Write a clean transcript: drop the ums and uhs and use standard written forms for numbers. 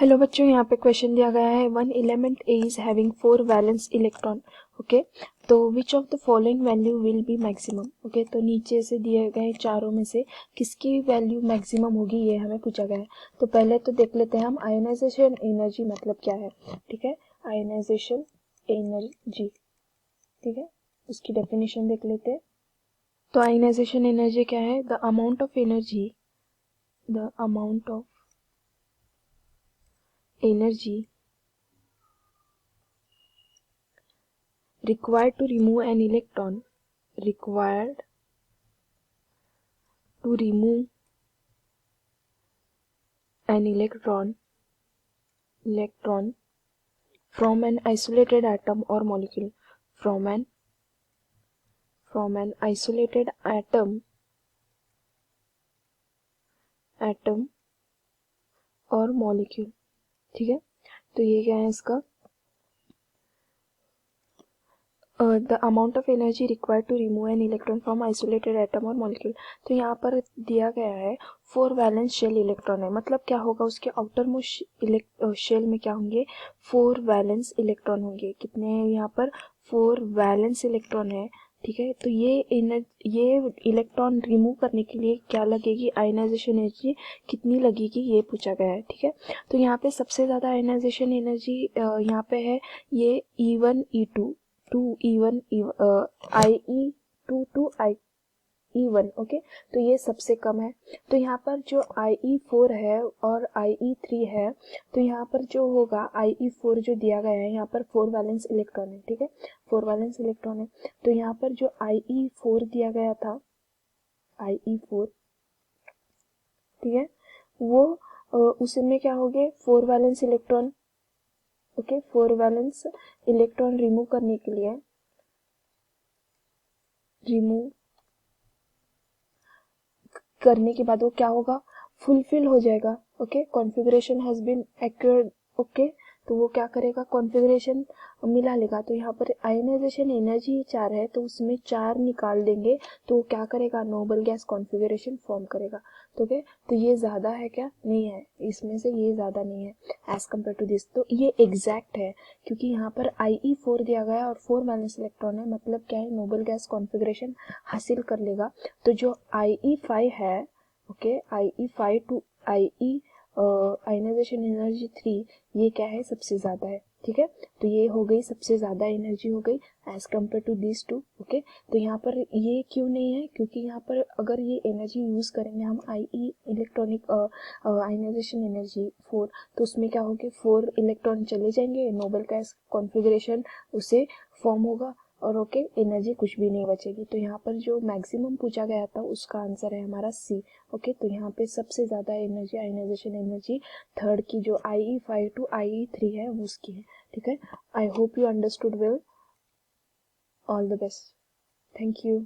Hello बच्चों, यहाँ पे क्वेश्चन दिया गया है one element A is having 4 valence electron. Okay, तो which of the following value will be maximum. Okay, तो नीचे से दिए गए चारों में से किसकी वैल्यू मैक्सिमम होगी ये हमें पूछा गया है। तो पहले तो देख लेते हैं हम आयोनाइजेशन एनर्जी मतलब क्या है। ठीक है, आयोनाइजेशन एनर्जी, ठीक है, उसकी डेफिनेशन देख लेते हैं। तो आयोनाइजेशन एनर्जी क्या है? The amount of energy, the amount of energy required to remove an electron, required to remove an electron from an isolated atom or molecule, from an isolated atom और molecule। ठीक है, तो ये क्या है इसका the amount of energy required to remove an electron from isolated atom और molecule. तो यहाँ पर दिया गया है 4 वैलेंस शेल इलेक्ट्रॉन है, मतलब क्या होगा उसके आउटर मोस्ट शेल में क्या होंगे? 4 वैलेंस इलेक्ट्रॉन होंगे। कितने हैं यहाँ पर? 4 वैलेंस इलेक्ट्रॉन है। ठीक है, तो ये इलेक्ट्रॉन रिमूव करने के लिए क्या लगेगी? आयनाइजेशन एनर्जी कितनी लगेगी ये पूछा गया है। ठीक है, तो यहाँ पे सबसे ज़्यादा आयनाइजेशन एनर्जी यहाँ पे है ये E1 E2 to E1 IE2 to IE1। Okay, तो ये सबसे कम है। तो यहाँ पर जो IE4 है और IE3 है, तो यहाँ पर जो होगा IE4 जो दिया गया है यहाँ पर 4 वैलेंस इलेक्ट्रॉन है। ठीक है, 4 वैलेंस इलेक्ट्रॉन है। तो यहाँ पर जो IE4 दिया गया था, IE4, ठीक है, वो उसमें क्या हो गए? 4 valence electron. Okay, 4 valence electron remove करने के लिए के बाद वो क्या होगा? फुलफिल हो जाएगा। Okay, configuration has been acquired. Okay, तो वो क्या करेगा? कॉन्फ़िगरेशन मिला लेगा। तो यहाँ पर आयनाइजेशन एनर्जी 4 है, तो उसमें 4 निकाल देंगे तो वो क्या करेगा? नोबल गैस कॉन्फ़िगरेशन फॉर्म करेगा। तो ओके, तो ये ज़्यादा है क्या? नहीं है, इसमें से ये ज़्यादा नहीं है एज कम्पेयर टू दिस। तो ये एग्जैक्ट है क्योंकि यहाँ पर IE4 दिया गया और 4 वैलेंस इलेक्ट्रॉन है, मतलब क्या है? नोबल गैस कॉन्फ़िगरेशन हासिल कर लेगा। तो जो IE5 है, okay, IE5 to IE ionisation energy 3, ये क्या है? सबसे ज़्यादा है। ठीक है, तो ये हो गई सबसे ज़्यादा एनर्जी हो गई as compare to this two. Okay, तो यहाँ पर ये क्यों नहीं है? क्योंकि यहाँ पर अगर ये एनर्जी यूज़ करेंगे हम IE इलेक्ट्रॉनिक आयनाइजेशन एनर्जी 4, तो उसमें क्या होगी? 4 इलेक्ट्रॉन चले जाएंगे, नोबल गैस कॉन्फ़िगरेशन उसे फॉर्म होगा और ओके, एनर्जी कुछ भी नहीं बचेगी। तो यहाँ पर जो मैक्सिमम पूछा गया था उसका आंसर है हमारा C। ओके, तो यहाँ पे सबसे ज़्यादा एनर्जी, आयनाइजेशन एनर्जी थर्ड की जो IE5 टू IE3 है वो उसकी है। ठीक है, I hope you understood well. All the best, thank you.